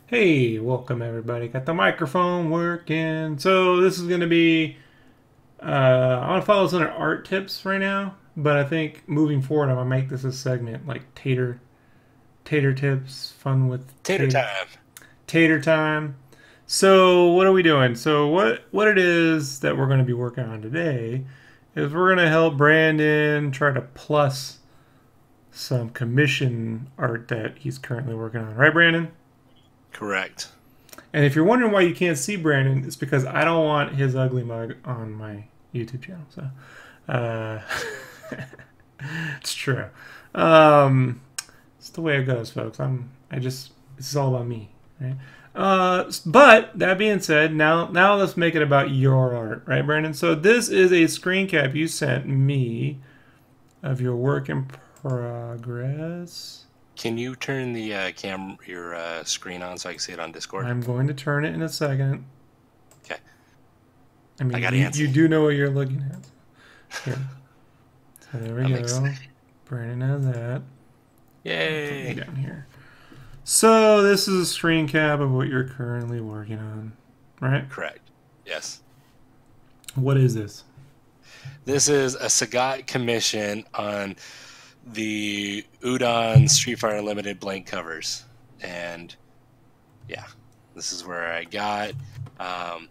Hey, welcome everybody. Got the microphone working. So this is going to be, I want to follow some art tips right now, but I think moving forward, I'm gonna make this a segment like tater tips, fun with Tater time. tater time. So what are we doing? So what it is that we're going to be working on today is we're going to help Brandon try to plus some commission art that he's currently working on. Right, Brandon? Correct. And if you're wondering why you can't see Brandon, it's because I don't want his ugly mug on my YouTube channel. So, uh, it's true. Um, it's the way it goes, folks. This is all about me, right? But that being said, now let's make it about your art, right, Brandon? So this is a screen cap you sent me of your work in progress. Can you turn the your screen on so I can see it on Discord? I'm going to turn it in a second. Okay. I I mean, got you antsy. do know what you're looking at. Here. So there we I'm go. excited. Brandon has that. Put me Yay. down here. So this is a screen cap of what you're currently working on, right? Correct. Yes. What is this? This is a Sagat commission on the Udon Street Fighter Unlimited blank covers. And yeah, this is where I got having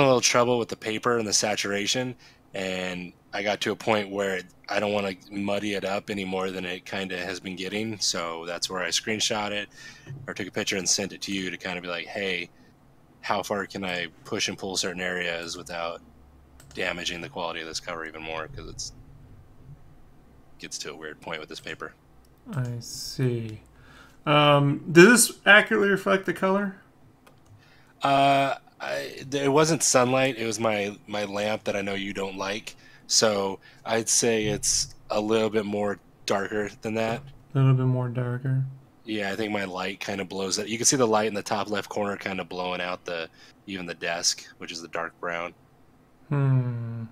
a little trouble with the paper and the saturation, and I got to a point where I don't want to muddy it up any more than it kind of has been getting. So that's where I screenshot it or took a picture and sent it to you to kind of be like, hey, how far can I push and pull certain areas without damaging the quality of this cover even more, because it gets to a weird point with this paper. I see. Does this accurately reflect the color? It wasn't sunlight. It was my lamp that I know you don't like. So I'd say it's a little bit more darker than that. A little bit more darker. Yeah, I think my light kind of blows it. You can see the light in the top left corner kind of blowing out even the desk, which is the dark brown. Hmm.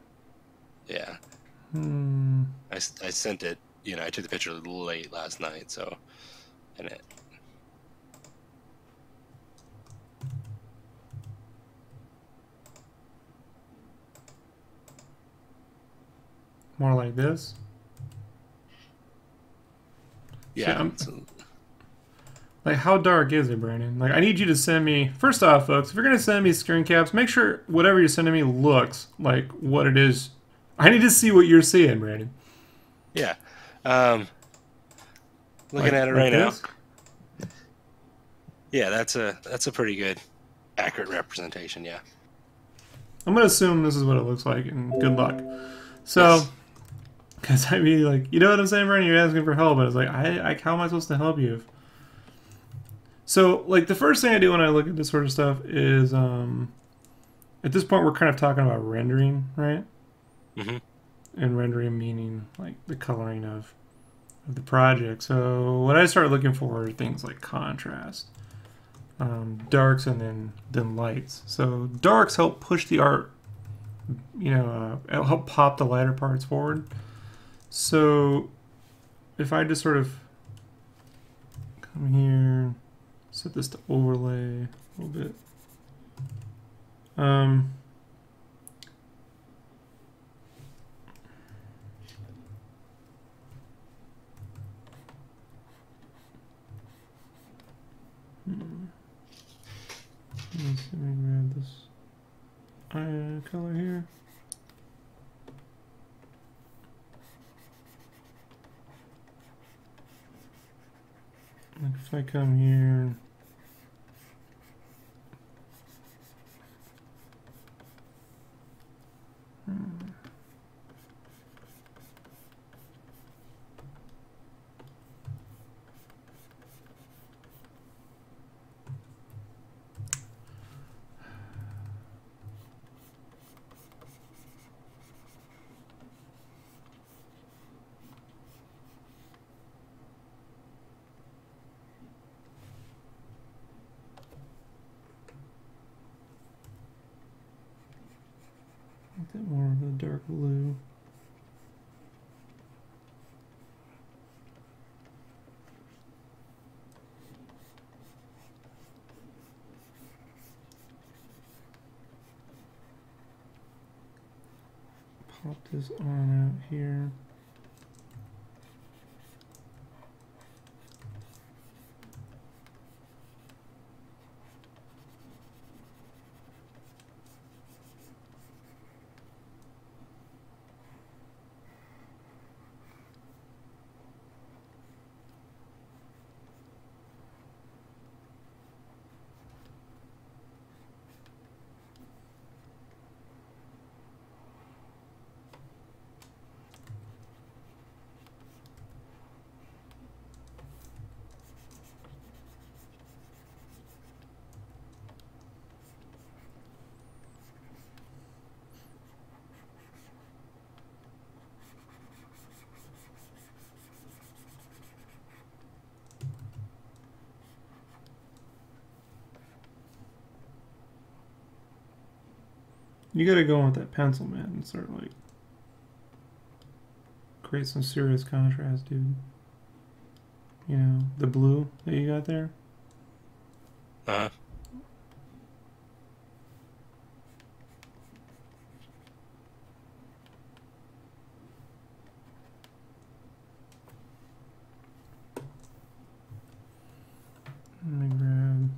Yeah, Hmm. I sent it. I took the picture late last night, so and it. More like this. See, Yeah, so like, how dark is it, Brandon? Like, I need you to send me. First off, folks, if you're gonna send me screen caps, make sure whatever you're sending me looks like what it is. I need to see what you're seeing, Brandon. yeah. Um, Looking at it Like right now. this. Yeah, that's a pretty good, accurate representation. Yeah. I'm gonna assume this is what it looks like, and good luck. So, Yes. because I mean, like, you know what I'm saying, Brandon? You're asking for help, but it's like, how am I supposed to help you? So, like, the first thing I do when I look at this sort of stuff is, at this point, we're kind of talking about rendering, right? Hmm. And rendering meaning like the coloring of the project. So what I start looking for are things like contrast, darks, and then lights. So darks help push the art, it'll help pop the lighter parts forward. So if I just sort of come here, set this to overlay a little bit. Um, Let me grab this color here. Like if I come here, a bit more of a dark blue. Pop this on out here. You gotta go on with that pencil, man, and start like create some serious contrast, dude. You know, the blue that you got there. Uh-huh. Let me grab.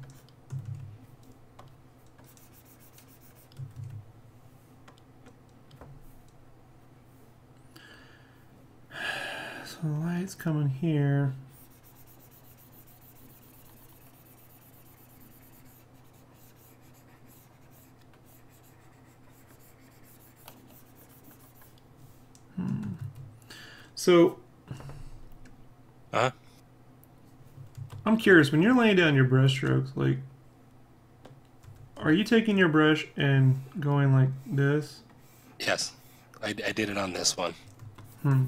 So the light's coming here. So, I'm curious, when you're laying down your brush strokes, like, are you taking your brush and going like this? Yes, I did it on this one. Hmm.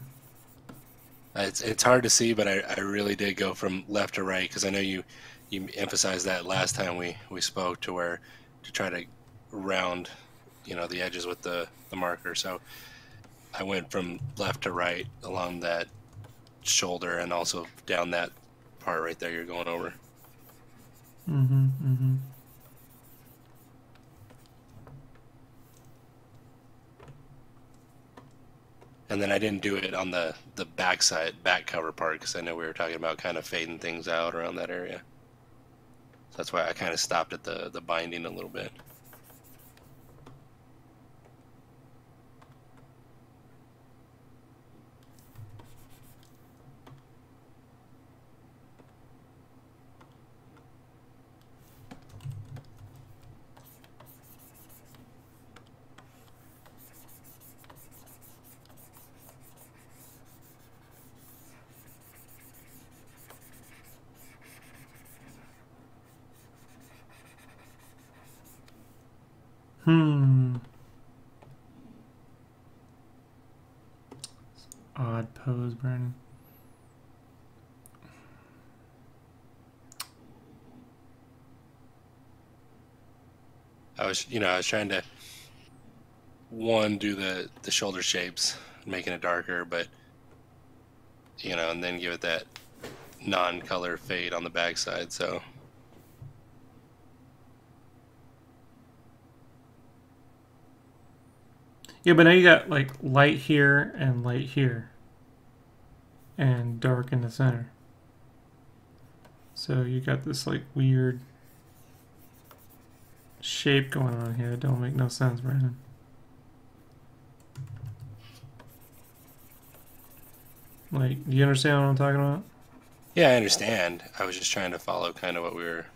It's hard to see, but I really did go from left to right, because I know you emphasized that last time we spoke, to try to round, you know, the edges with the marker. So I went from left to right along that shoulder and also down that part right there you're going over. Mm-hmm, mm-hmm. And then I didn't do it on the back cover part, because I know we were talking about kind of fading things out around that area. So that's why I kind of stopped at the binding a little bit. Odd pose, Brandon. I was trying to do the shoulder shapes, making it darker, but and then give it that non-color fade on the backside. So yeah, but now you got like light here and dark in the center. So you got this like weird shape going on here that don't make no sense, Brandon. Like, do you understand what I'm talking about? yeah, I understand. I was just trying to follow kind of what we were.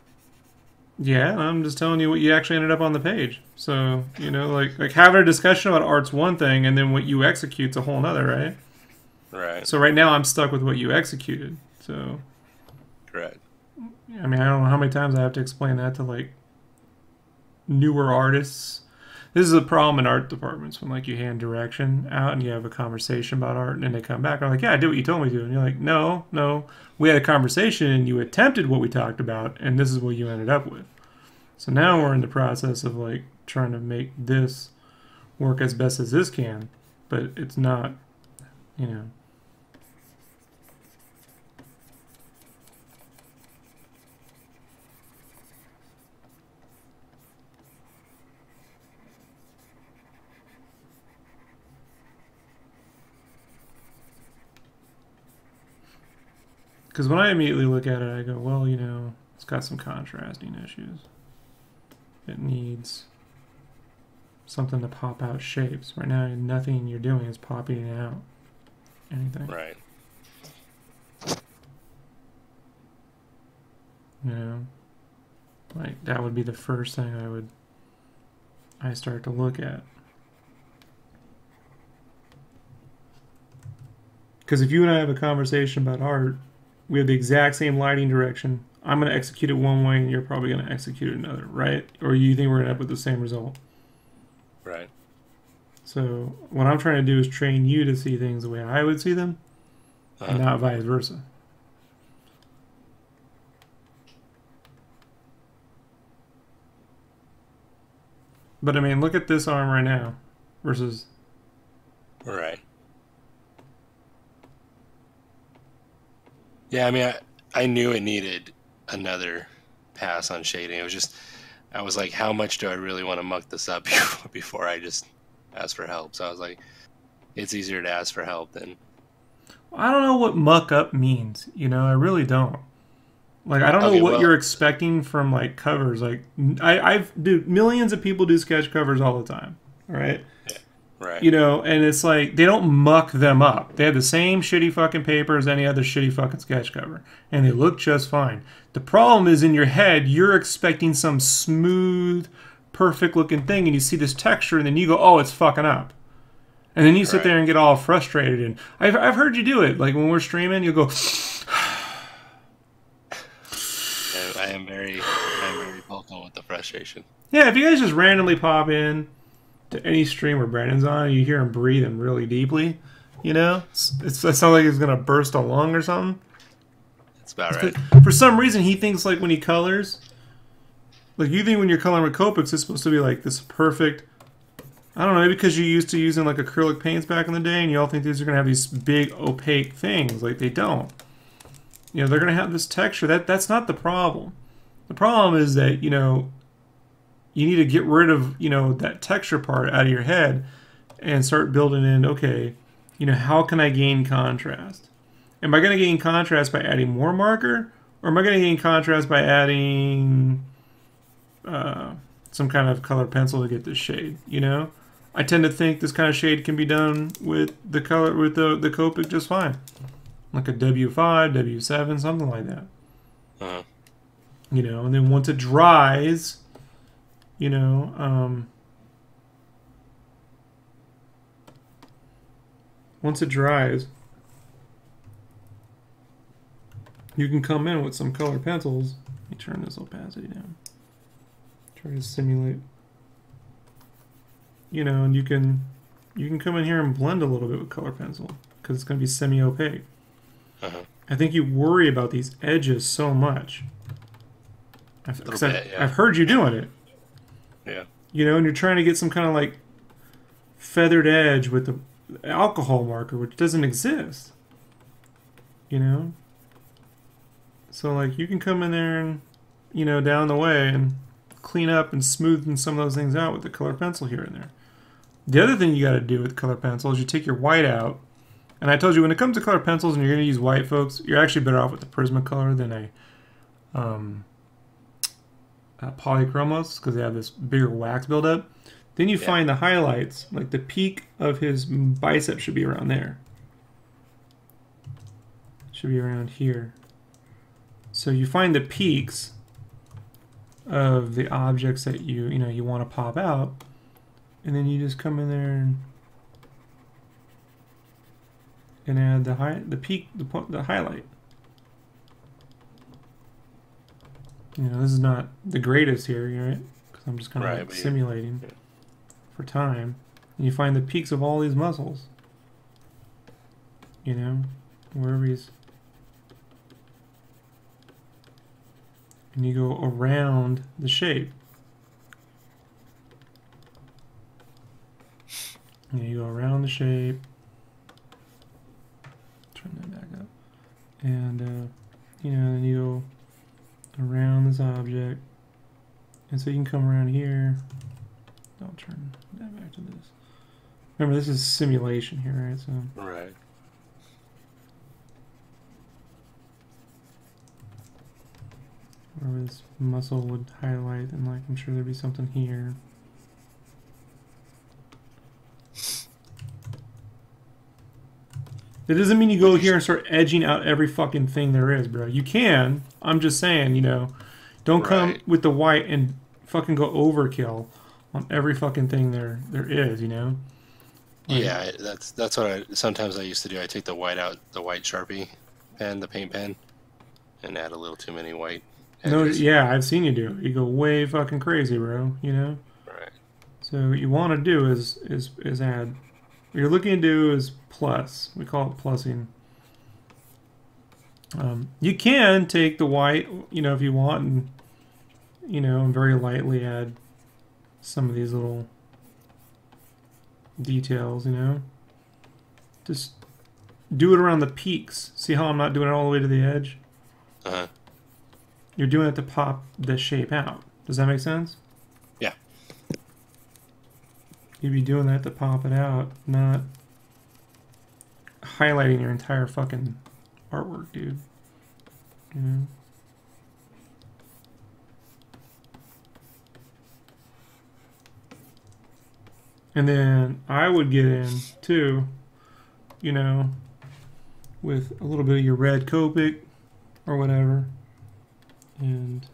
Yeah, I'm just telling you what you actually ended up on the page. So, like having a discussion about art's one thing, and then what you execute's a whole nother, right? Right. So right now I'm stuck with what you executed. So, Correct. I mean, I don't know how many times I have to explain that to like newer artists. This is a problem in art departments when like you hand direction out and you have a conversation about art, and then they come back and are like, yeah, I did what you told me to. And you're like, no, we had a conversation and you attempted what we talked about, and this is what you ended up with. So now we're in the process of like trying to make this work as best as this can, but it's not, you know. Because when I immediately look at it, I go, well, you know, it's got some contrasting issues. It needs something to pop out shapes. Right now, nothing you're doing is popping out anything. Right. You know, like that would be the first thing I start to look at. Because if you and I have a conversation about art, we have the exact same lighting direction. I'm going to execute it one way, and you're probably going to execute it another, right? Or you think we're going to end up with the same result? Right. So what I'm trying to do is train you to see things the way I would see them, and not vice versa. But I mean, look at this arm right now versus... Right. Yeah, I mean, I knew it needed another pass on shading. It was just, I was like, how much do I really want to muck this up before I just ask for help? So I was like, it's easier to ask for help than... I don't know what muck up means, you know, I really don't. Like, I don't know what you're expecting from, like, covers. Like, dude, millions of people do sketch covers all the time, all right? Yeah, right. You know, and it's like, they don't muck them up. They have the same shitty fucking paper as any other shitty fucking sketch cover, and they look just fine. The problem is, in your head, you're expecting some smooth, perfect-looking thing, and you see this texture, and then you go, oh, it's fucking up. And then you sit there and get all frustrated, and I've heard you do it. Like, when we're streaming, you'll go... I am very vocal with the frustration. Yeah, if you guys just randomly pop in to any stream where Brandon's on, and you hear him breathing really deeply, you know, it sounds like he's gonna burst a lung or something. That's about right. For some reason, he thinks like when he colors, like you think when you're coloring with Copics, it's supposed to be like this perfect. I don't know, maybe because you're used to using like acrylic paints back in the day, and you all think these are gonna have these big opaque things. Like they don't. You know, they're going to have this texture. That's not the problem. The problem is that, you know, you need to get rid of, you know, that texture part out of your head and start building in, okay, you know, how can I gain contrast? Am I going to gain contrast by adding more marker? Or am I going to gain contrast by adding some kind of color pencil to get this shade, you know? I tend to think this kind of shade can be done with the color, with the Copic just fine. Like a W5, W7, something like that. You know, and then once it dries, you know, once it dries, you can come in with some color pencils. Let me turn this opacity down. Try to simulate. You know, and you can come in here and blend a little bit with color pencil because it's going to be semi-opaque. I think you worry about these edges so much. I've heard you doing it. Yeah. You know, and you're trying to get some kind of like feathered edge with the alcohol marker, which doesn't exist. You know? So like you can come in there and, you know, down the way and clean up and smoothen some of those things out with the color pencil here and there. The other thing you got to do with color pencil is you take your white out. And I told you, when it comes to color pencils and you're going to use white, folks, you're actually better off with the Prismacolor than a Polychromos because they have this bigger wax buildup. Then you find the highlights, like the peak of his bicep should be around there. Should be around here. So you find the peaks of the objects that you want to pop out, and then you just come in there and add the peak, the highlight. You know, this is not the greatest here, right? Because I'm just kind of like simulating for time. And you find the peaks of all these muscles. You know, wherever he's. And you go around the shape. And you go around the shape. Turn that back up. And, you know, then you go around this object. And so you can come around here. I'll turn that back to this. Remember, this is simulation here, right? So. Right. this muscle would highlight, and like I'm sure there'd be something here. That doesn't mean you go here and start edging out every fucking thing there is, bro. You can. I'm just saying, you know, don't come with the white and fucking go overkill on every fucking thing there is, you know. Like, yeah, that's what sometimes I used to do. I take the white out, the white Sharpie pen, the paint pen, and add a little too many white edges. No, yeah, I've seen you do it. You go way fucking crazy, bro. You know. Right. So what you want to do is add. What you're looking to do is plus. We call it plussing. You can take the white, you know, if you want, and you know, and very lightly add some of these little details, you know. Just do it around the peaks. See how I'm not doing it all the way to the edge? Uh-huh. You're doing it to pop the shape out. Does that make sense? Yeah. You'd be doing that to pop it out, not highlighting your entire fucking artwork, dude. You know? And then I would get in too, you know, with a little bit of your red Copic or whatever, and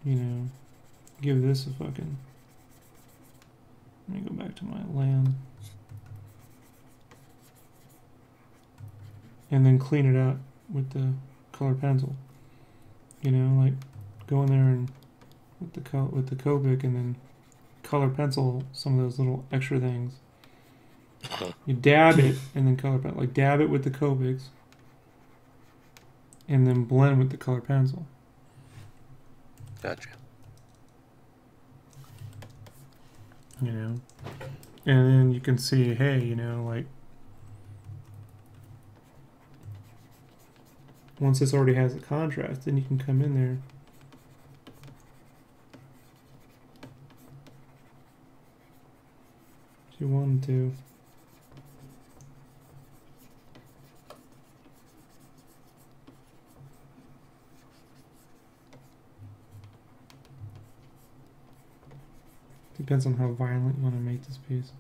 you know, give this a fucking. Let me go back to my land, and then clean it up with the color pencil. You know, like go in there and with the Copic, and then color pencil some of those little extra things. You dab it and then color pencil. Like dab it with the Copics and then blend with the color pencil. Gotcha. You know? And then you can see, hey, you know, like once this already has a contrast, then you can come in there. If you wanted to. Depends on how violent you want to make this piece.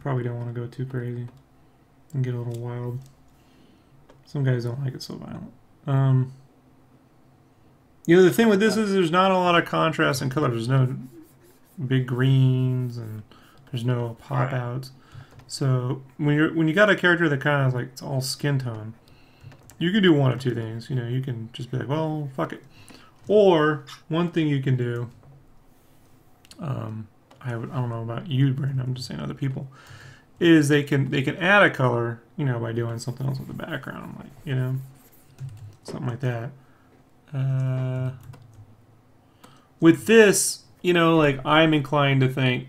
Probably don't want to go too crazy and get a little wild. Some guys don't like it so violent. You know, the thing with this is there's not a lot of contrast in color. There's no big greens and there's no pop outs. So when you got a character that kind of like it's all skin tone, you can do one of two things. You know, you can just be like, well, fuck it. Or one thing you can do. I don't know about you, Brandon. I'm just saying other people. Is they can add a color, you know, by doing something else with the background, like you know, something like that. With this, you know, like I'm inclined to think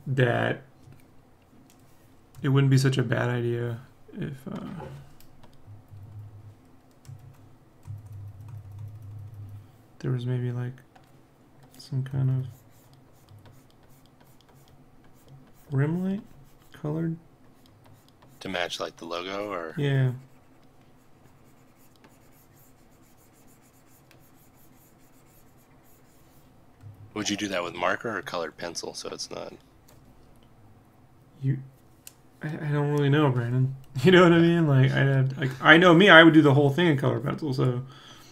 that it wouldn't be such a bad idea if there was maybe like some kind of rim light colored to match like the logo, or yeah. Would you do that with marker or colored pencil so it's not? I don't really know, Brandon. You know what I mean? Like I know me, I would do the whole thing in color pencil. So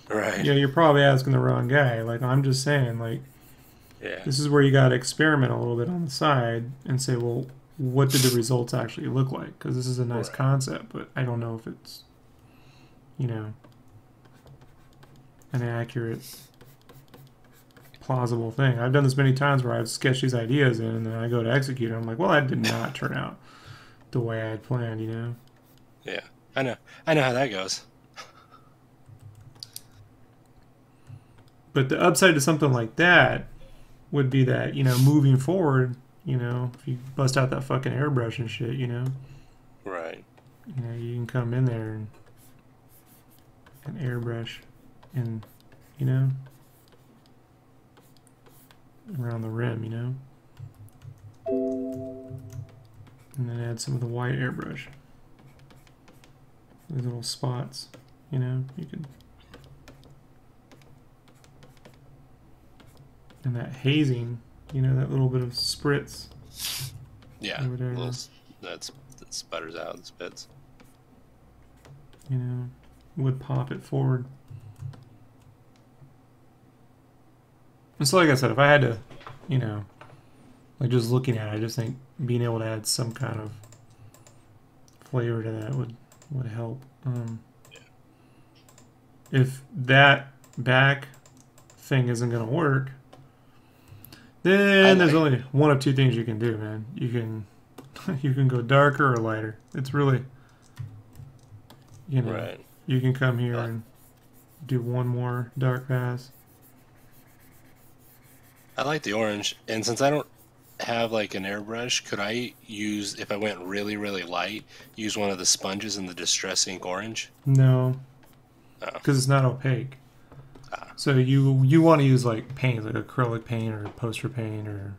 right. Yeah, you're probably asking the wrong guy. Like I'm just saying, like yeah, this is where you got to experiment a little bit on the side and say, well, what did the results actually look like? Because this is a nice concept, but I don't know if it's, you know, an accurate, plausible thing. I've done this many times where I've sketched these ideas in and then I go to execute it. I'm like, well, that did not turn out the way I had planned, you know? Yeah, I know how that goes. But the upside to something like that would be that, you know, moving forward, you know, if you bust out that fucking airbrush and shit, you know? Right. You know, you can come in there and airbrush and, you know, around the rim, you know? And then add some of the white airbrush. These little spots, you know, you can And that hazing, you know, that little bit of spritz. Yeah, that sputters out and spits. You know, would pop it forward. And so, like I said, if I had to, you know, like just looking at it, I just think being able to add some kind of flavor to that would help. If that back thing isn't going to work, then there's only one of two things you can do, man. You can go darker or lighter. It's really, you know, you can come here and do one more dark pass. I like the orange, and since I don't have like an airbrush, could I use, if I went really, really light, use one of the sponges in the Distress Ink orange? No, because it's not opaque. So you want to use like paint, like acrylic paint or poster paint or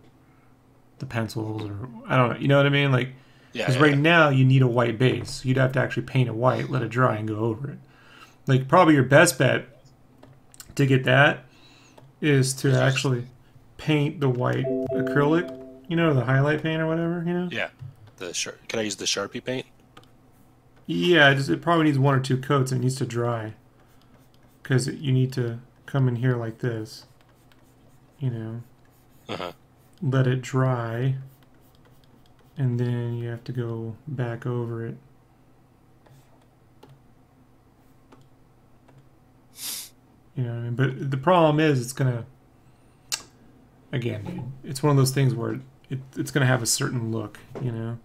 the pencils, or I don't know. You know what I mean? Like, because right now you need a white base. You'd have to actually paint it white, let it dry, and go over it. Like probably your best bet to get that is to actually paint the white acrylic. You know, the highlight paint or whatever. You know? Yeah. Can I use the Sharpie paint? Yeah, it probably needs one or two coats and it needs to dry. Because you need to come in here like this. You know. Let it dry. And then you have to go back over it. You know what I mean? But the problem is it's going to... Again, dude, it's one of those things where it's going to have a certain look, you know?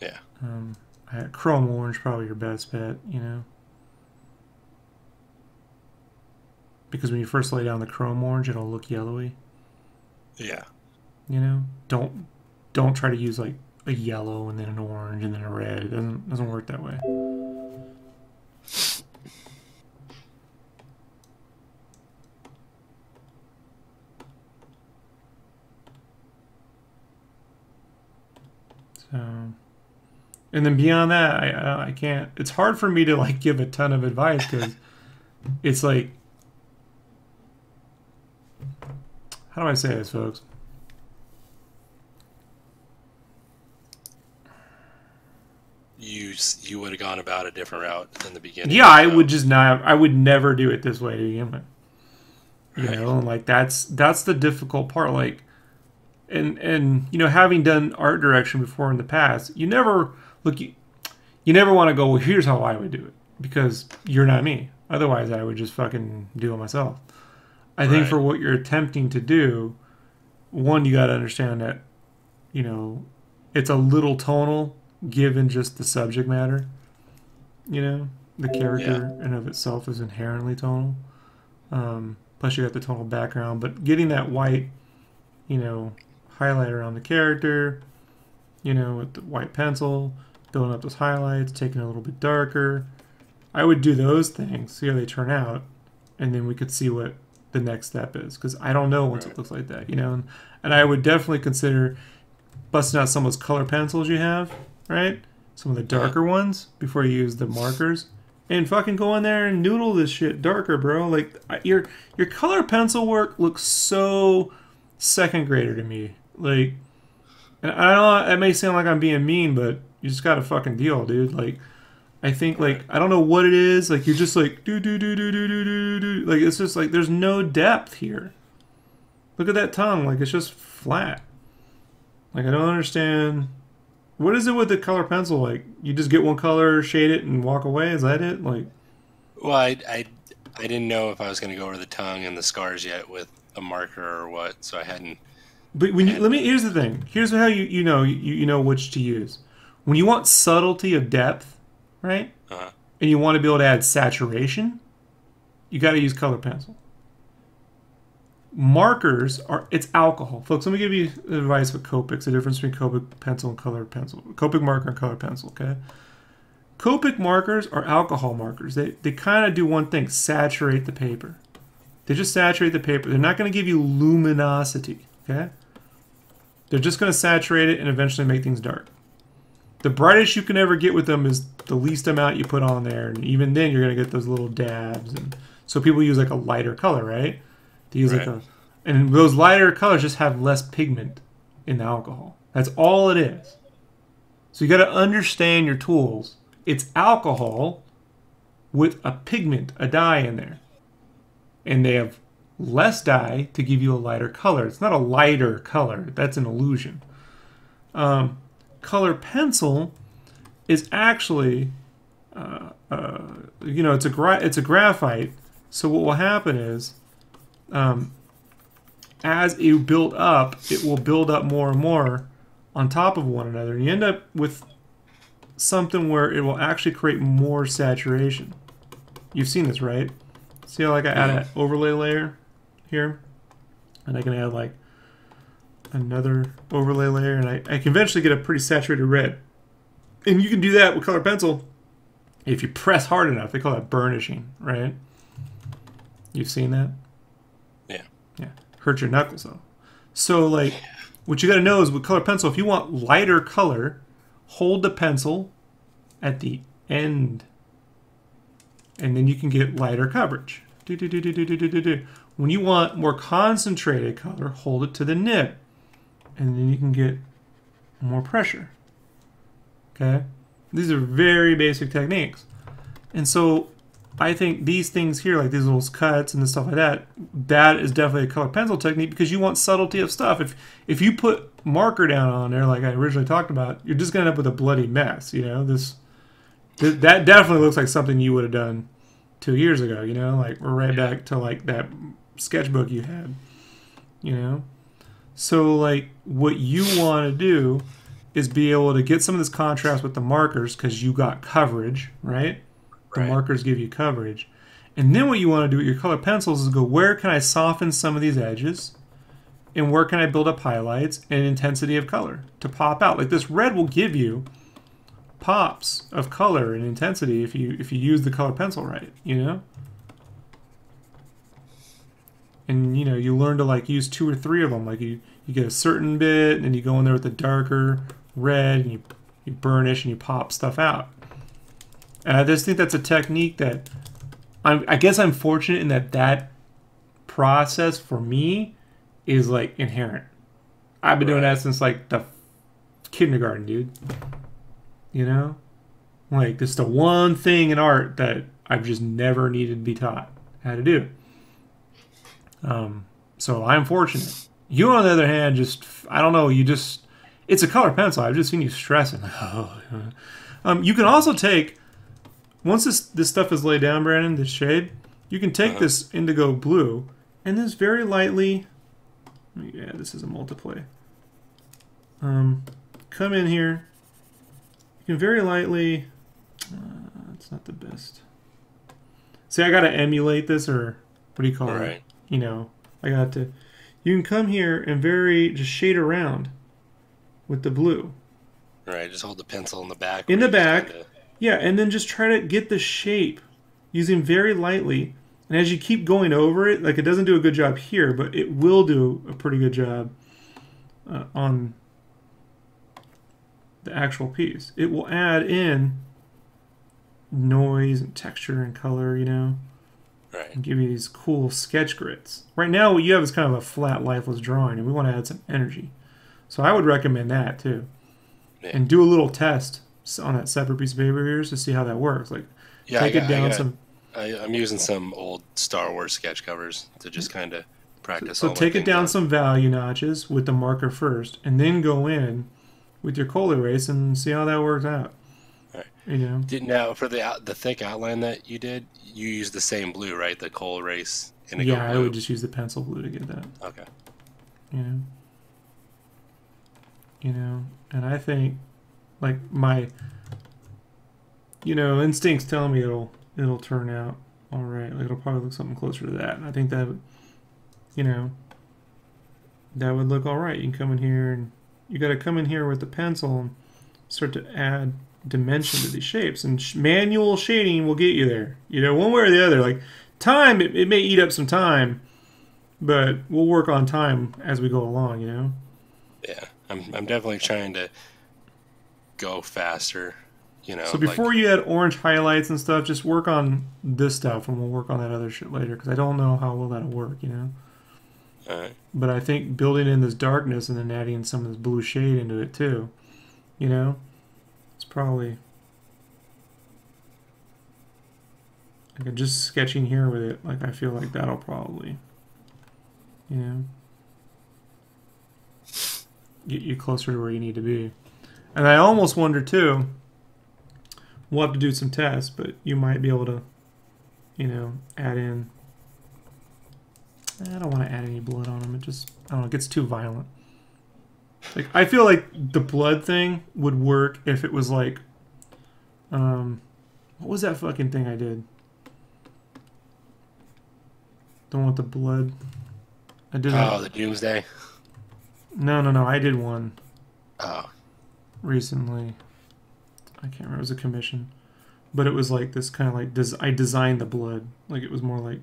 Yeah. Chrome orange probably your best bet, you know? Because when you first lay down the chrome orange, it'll look yellowy. Yeah. You know? Don't try to use like a yellow and then an orange and then a red. It doesn't work that way. So, and then beyond that, I can't. It's hard for me to like give a ton of advice because it's like, how do I say this, folks? You would have gone about a different route in the beginning. Yeah, I would just not. I would never do it this way to begin with. You know, and like that's the difficult part. Like. And you know, having done art direction before in the past, you never you never want to go, well, here's how I would do it, because you're not me. Otherwise, I would just fucking do it myself. I think for what you're attempting to do, one, you got to understand that, you know, it's a little tonal given just the subject matter. You know, the character in of itself is inherently tonal. Plus, you got the tonal background, but getting that white, you know, highlight around the character, you know, with the white pencil, building up those highlights, taking it a little bit darker. I would do those things, see how they turn out, and then we could see what the next step is, because I don't know once it looks like that, you know. And I would definitely consider busting out some of those color pencils you have, right? Some of the darker ones before you use the markers, and fucking go in there and noodle this shit darker, bro. Like your color pencil work looks so second grader to me. Like, and I don't know, it may sound like I'm being mean, but you just gotta fucking deal, dude. Like, I think, like, I don't know what it is. Like, you're just like, do. Like, it's just like, there's no depth here. Look at that tongue. Like, it's just flat. Like, I don't understand. What is it with the color pencil? Like, you just get one color, shade it, and walk away? Is that it? Like, well, I didn't know if I was going to go over the tongue and the scars yet with a marker or what, so I hadn't. But when here's the thing. Here's how you know which to use. When you want subtlety of depth, right? And you want to be able to add saturation, you got to use color pencil. Markers it's alcohol, folks. Let me give you advice with Copics. The difference between Copic pencil and color pencil. Copic marker and color pencil. Okay. Copic markers are alcohol markers. They kind of do one thing: saturate the paper. They just saturate the paper. They're not going to give you luminosity. Okay. They're just going to saturate it and eventually make things dark. The brightest you can ever get with them is the least amount you put on there, and even then you're going to get those little dabs. And so people use like a lighter color, right? They use like And those lighter colors just have less pigment in the alcohol. That's all it is. So you got to understand your tools. It's alcohol with a pigment, a dye in there. And they have less dye to give you a lighter color. It's not a lighter color. That's an illusion. Color pencil is actually, you know, it's a graphite. So what will happen is, as you build up, it will build up more and more on top of one another. And you end up with something where it will actually create more saturation. You've seen this, right? See how like I add an overlay layer here? And I can add like another overlay layer, and I can eventually get a pretty saturated red. And you can do that with color pencil if you press hard enough. They call that burnishing, right? You've seen that? Yeah. Yeah. Hurt your knuckles though. So like, what you got to know is with color pencil, if you want lighter color, hold the pencil at the end, and then you can get lighter coverage. When you want more concentrated color, hold it to the nib, and then you can get more pressure. Okay? These are very basic techniques. And so I think these things here, like these little cuts and stuff like that, that is definitely a color pencil technique because you want subtlety of stuff. If you put marker down on there like I originally talked about, you're just going to end up with a bloody mess, you know? That definitely looks like something you would have done 2 years ago, you know? Like we're right back to like that sketchbook you had, you know? So like what you want to do is be able to get some of this contrast with the markers because you got coverage, right? The markers give you coverage. And then what you want to do with your color pencils is go, where can I soften some of these edges? And where can I build up highlights and intensity of color to pop out? Like this red will give you pops of color and intensity if you use the color pencil right, you know? And you know, you learn to like use 2 or 3 of them. Like you get a certain bit and then you go in there with the darker red and you burnish and you pop stuff out. And I just think that's a technique that I guess I'm fortunate in that process for me is like inherent. I've been doing that since like the kindergarten, dude. You know? Like this is the one thing in art that I've just never needed to be taught how to do. So I'm fortunate. You on the other hand, just, I don't know, it's a color pencil. I've just seen you stressing. You can also take, once this stuff is laid down, Brandon, this shade, you can take this indigo blue and just very lightly, yeah, this is a multiply. Come in here. You can very lightly, it's not the best. See, I got to emulate this, or what do you call it? You know, I got to, you can come here and just shade around with the blue. Right, just hold the pencil in the back. In the back. Yeah, and then just try to get the shape using very lightly. And as you keep going over it, like it doesn't do a good job here, but it will do a pretty good job on the actual piece. It will add in noise and texture and color, you know, and give you these cool sketch grits. Right now, what you have is kind of a flat, lifeless drawing, and we want to add some energy. So I would recommend that too. Yeah. And do a little test on that separate piece of paper here to see how that works. Like, take it down I'm using some old Star Wars sketch covers to just kind of practice. So take it down some value notches with the marker first, and then go in with your coal erase and see how that works out. Right. You know. Now for the thick outline that you did, you used the same blue, right? The coal erase. Yeah, I would just use the pencil blue to get that. Okay. You know, and I think like my, you know, instincts tell me it'll turn out all right. Like it'll probably look something closer to that. And I think that would, you know, that would look all right. You can come in here and you got to come in here with the pencil and start to add dimension to these shapes. And manual shading will get you there. You know, one way or the other. Like time, it may eat up some time, but we'll work on time as we go along. You know. Yeah, I'm definitely trying to go faster. You know, so before you add orange highlights and stuff, just work on this stuff, and we'll work on that other shit later, because I don't know how well that'll work, you know? Alright. But I think building in this darkness and then adding some of this blue shade into it too, you know, it's probably like just sketching here with it. Like I feel like that'll probably, you know, get you closer to where you need to be. And I almost wonder too. We'll have to do some tests, but you might be able to, you know, add in. I don't want to add any blood on them. It just, I don't know, it gets too violent. Like, I feel like the blood thing would work if it was like, what was that fucking thing I did? The one with the blood. I did. Oh, the Doomsday. No, I did one. Oh. Recently. I can't remember. It was a commission, but it was like this kind of like I designed the blood. Like it was more like.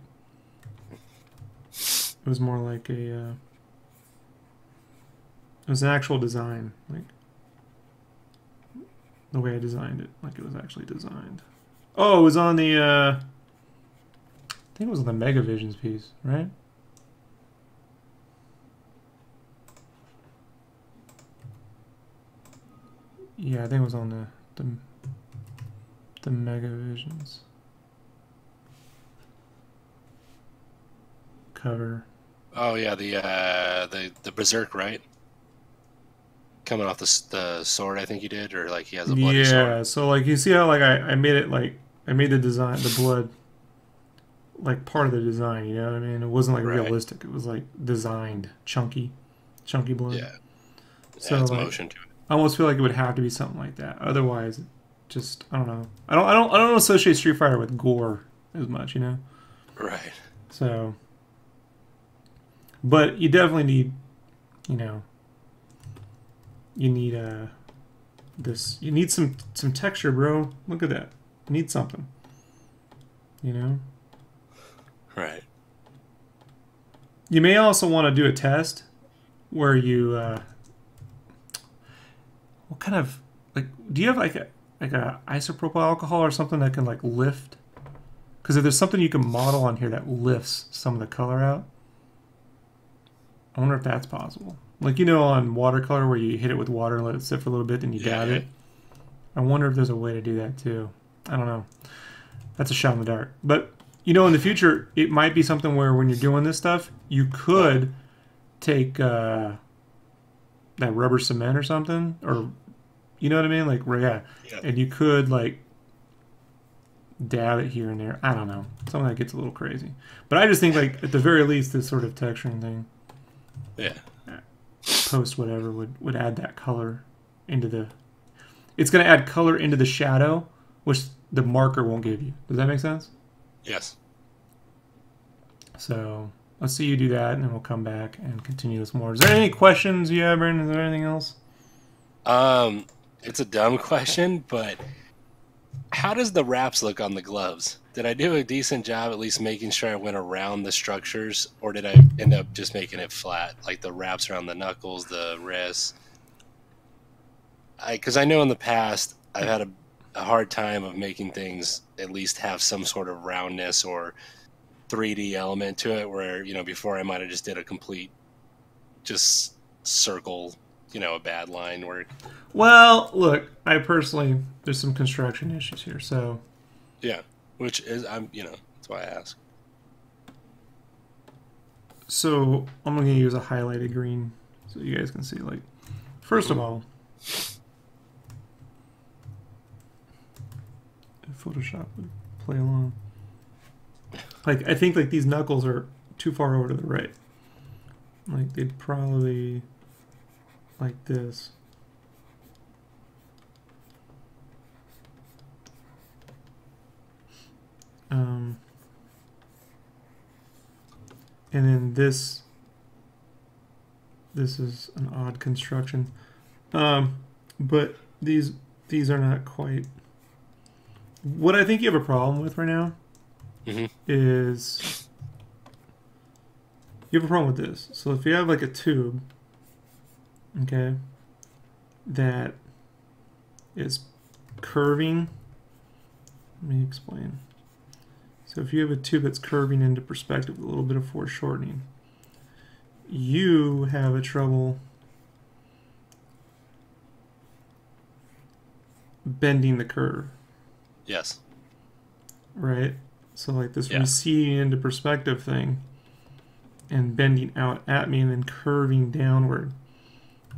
It was more like a. It was an actual design, like the way I designed it, like it was actually designed. Oh, it was on the. I think it was on the Megavisions piece, right? Yeah, I think it was on the Megavisions cover. Oh yeah, the Berserk, right? Coming off the sword, I think you did, or like he has a bloody sword. Yeah, so like you see how like I made it like I made the design, the blood, like part of the design. You know what I mean? It wasn't like realistic. It was like designed, chunky blood. Yeah. So it's like, motion to it. I almost feel like it would have to be something like that. Otherwise, just I don't know. I don't associate Street Fighter with gore as much. You know. Right. So. But you definitely need, you know, you need this. You need some texture, bro. Look at that. You need something. You know. Right. You may also want to do a test where you. What kind of like? Do you have like a isopropyl alcohol or something that can like lift? Because if there's something you can model on here that lifts some of the color out. I wonder if that's possible. Like, you know, on watercolor where you hit it with water and let it sit for a little bit, then you dab it. I wonder if there's a way to do that too. I don't know. That's a shot in the dark. But, you know, in the future, it might be something where when you're doing this stuff, you could take that rubber cement or something. Or, you know what I mean? Like, yeah. And you could, like, dab it here and there. I don't know. Something that gets a little crazy. But I just think, like, at the very least, this sort of texturing thing. Yeah. Post whatever would add that color into the. It's going to add color into the shadow, which the marker won't give you. Does that make sense? Yes. So let's see you do that, and then we'll come back and continue this more. Is there any questions you have, Brandon? Is there anything else? It's a dumb question, but how does the wraps look on the gloves? Did I do a decent job at least making sure I went around the structures, or did I end up just making it flat, like the wraps around the knuckles, the wrists? Because I know in the past I've had a hard time of making things at least have some sort of roundness or 3D element to it, where, you know, before I might have just did a complete just circle, you know, a bad line work. Well, look, I personally, there's some construction issues here, so. Yeah. Which is, you know, that's why I ask. So I'm going to use a highlighted green so you guys can see, like, first of all, Photoshop would play along. Like, I think, like, these knuckles are too far over to the right. Like, they'd probably, like this. And then this is an odd construction, but these are not quite. What I think you have a problem with right now is you have a problem with this. So if you have like a tube, okay, that is curving. Let me explain. So if you have a tube that's curving into perspective with a little bit of foreshortening, you have a trouble bending the curve. Yes. Right? So like this Yeah. receding into perspective thing and bending out at me and then curving downward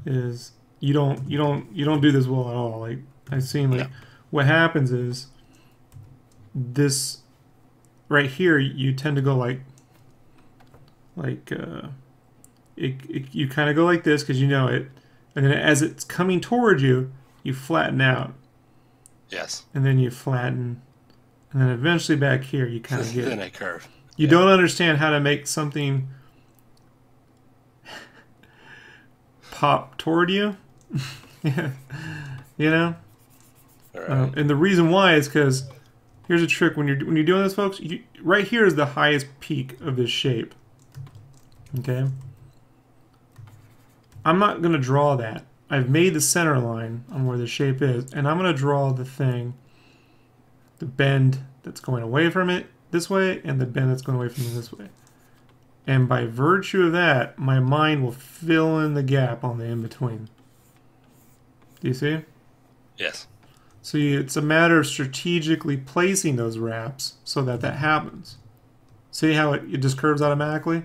is you don't do this well at all. Like I've seen like what happens is this right here you tend to go like you kind of go like this because you know it, and then as it's coming towards you, you flatten out. Yes. And then you flatten, and then eventually back here you kind of get then I curve. You don't understand how to make something pop toward you. Yeah. You know? All right. And the reason why is because here's a trick when you're doing this, folks. Right here is the highest peak of this shape. Okay? I'm not going to draw that. I've made the center line on where the shape is, and I'm going to draw the thing, the bend that's going away from it this way, and the bend that's going away from it this way. And by virtue of that, my mind will fill in the gap on the in-between. Do you see? Yes. So it's a matter of strategically placing those wraps so that that happens. See how it just curves automatically?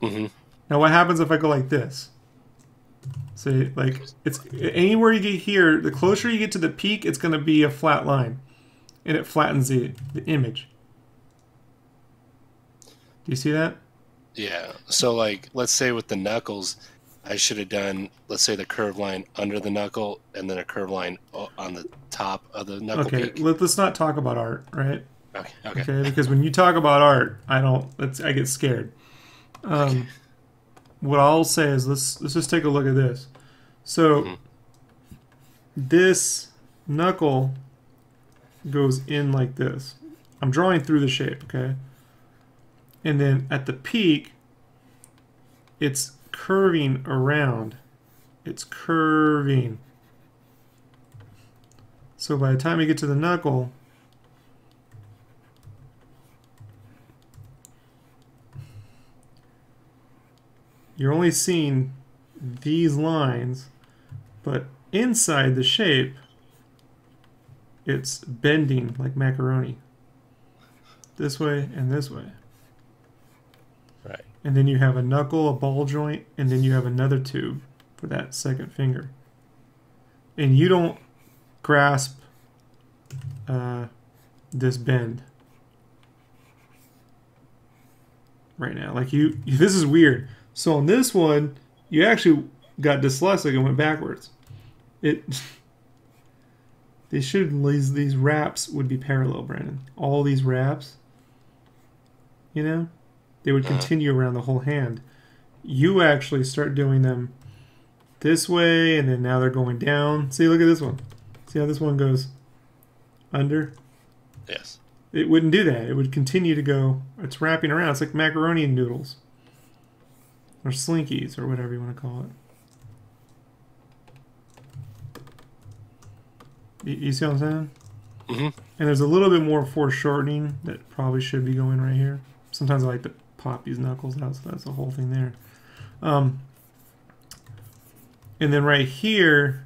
Mm-hmm. Now what happens if I go like this? See, like, it's anywhere you get here, the closer you get to the peak, it's going to be a flat line. And it flattens the image. Do you see that? Yeah. So, like, let's say with the knuckles, I should have done, let's say, the curve line under the knuckle and then a curve line on the top of the knuckle Okay, peak. let's not talk about art, right? Okay. Because when you talk about art, I get scared. What I'll say is let's just take a look at this. So this knuckle goes in like this. I'm drawing through the shape, okay? And then at the peak, it's curving around. It's curving. So by the time you get to the knuckle, you're only seeing these lines, but inside the shape, it's bending like macaroni. This way and this way. Right. And then you have a knuckle, a ball joint, and then you have another tube for that second finger. And you don't grasp this bend right now. Like this is weird. So on this one, you actually got dyslexic and went backwards. These wraps would be parallel, Brandon. All these wraps, you know, they would continue around the whole hand. You actually start doing them this way, and then now they're going down. See, look at this one. See how this one goes under? Yes. It wouldn't do that. It would continue to go. It's wrapping around. It's like macaroni noodles. Or slinkies, or whatever you want to call it. You see what I'm saying? Mm-hmm. And there's a little bit more foreshortening that probably should be going right here. Sometimes I like to pop these knuckles out, so that's the whole thing there. And then right here,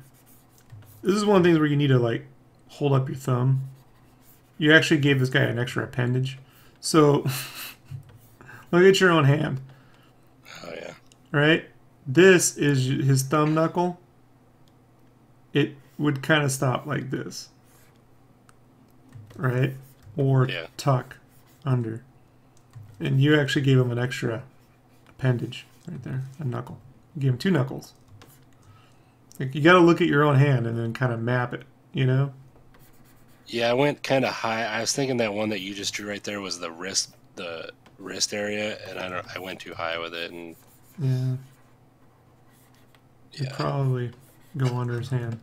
this is one of the things where you need to like hold up your thumb. You actually gave this guy an extra appendage. So look at your own hand. Oh, yeah. Right? This is his thumb knuckle. It would kind of stop like this. Right? Or tuck under. And you actually gave him an extra appendage right there, a knuckle. You gave him two knuckles. Like, you got to look at your own hand and then kind of map it, you know? Yeah, I went kind of high. I was thinking that one that you just drew right there was the wrist area, and I went too high with it, and yeah, you'd probably go under his hand.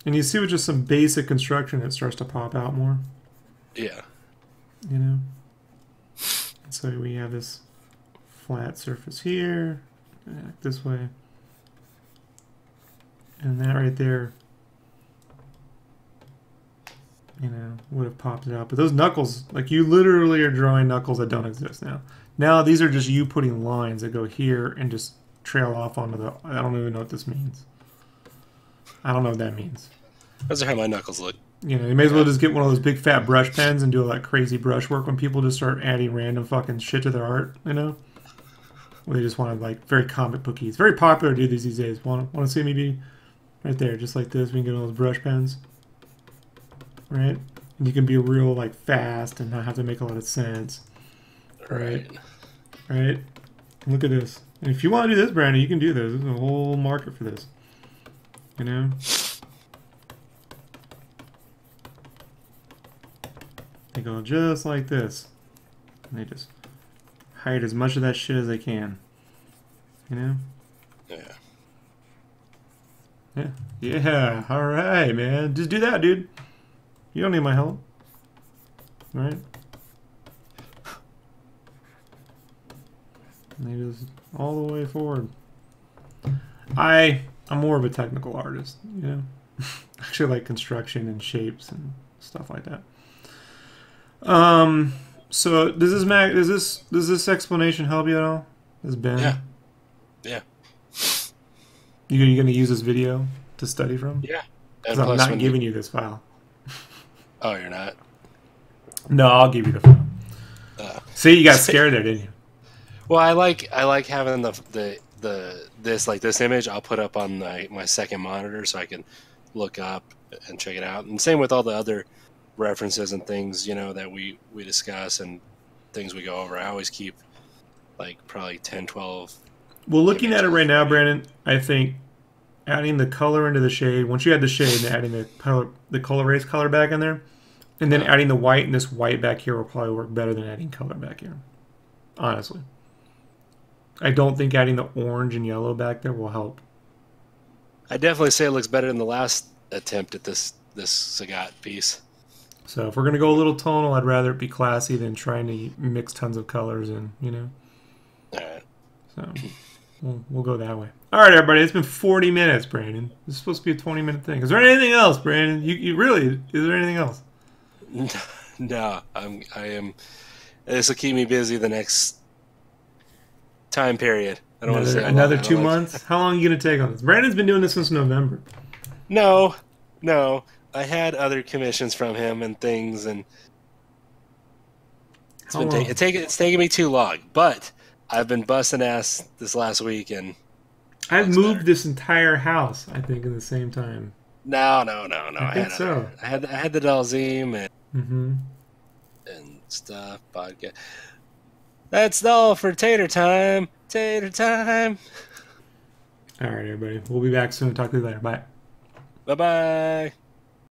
And you see with just some basic construction, it starts to pop out more. Yeah. You know? So we have this flat surface here, this way. And that right there you know, would have popped it out. But those knuckles, like you literally are drawing knuckles that don't exist now. Now these are just you putting lines that go here and just trail off onto the... I don't even know what this means. I don't know what that means. Those are how my knuckles look. You know, you may as well just get one of those big fat brush pens and do all that crazy brush work when people just start adding random fucking shit to their art, you know? Where they just want to, like, very comic booky. It's very popular to do these days. Want to see me be right there, just like this? We can get one of those brush pens. Right? And you can be real, like, fast and not have to make a lot of sense. Right? Right? Look at this. And if you want to do this, Brandon, you can do this. There's a whole market for this. You know? They go just like this. And they just hide as much of that shit as they can. You know? Yeah. Yeah. Yeah. Alright, man. Just do that, dude. You don't need my help. Right? And they just all the way forward. I'm more of a technical artist, you know? Actually like construction and shapes and stuff like that. So does this explanation help you at all? Does Ben? Yeah. Yeah. You gonna use this video to study from? Yeah. Because I'm not giving you this file. Oh, you're not? No, I'll give you the file. See, you got scared there, didn't you? Well, I like having this image. I'll put up on my second monitor so I can look up and check it out. And same with all the other references and things, you know, that we discuss and things we go over. I always keep like probably 10, 12. Well, looking at it right now, Brandon, I think adding the color into the shade, once you add the shade and adding the color race color back in there, and then adding the white and this white back here will probably work better than adding color back here. Honestly. I don't think adding the orange and yellow back there will help. I definitely say it looks better than the last attempt at this Sagat piece. So if we're going to go a little tonal, I'd rather it be classy than trying to mix tons of colors in, you know? All right. So we'll go that way. All right, everybody. It's been 40 minutes, Brandon. This is supposed to be a 20-minute thing. Is there anything else, Brandon? You really? Is there anything else? No, I am. This will keep me busy the next time period. I don't want to say another 2 months. How long are you gonna take on this? Brandon's been doing this since November. No. I had other commissions from him and things, and it's taking me too long. But I've been busting ass this last week, and I've moved this entire house. I think in the same time. No. I think so. I had the Dalzim and stuff. Podcast. That's all for Tater Time. Tater Time. All right, everybody. We'll be back soon. Talk to you later. Bye. Bye-bye.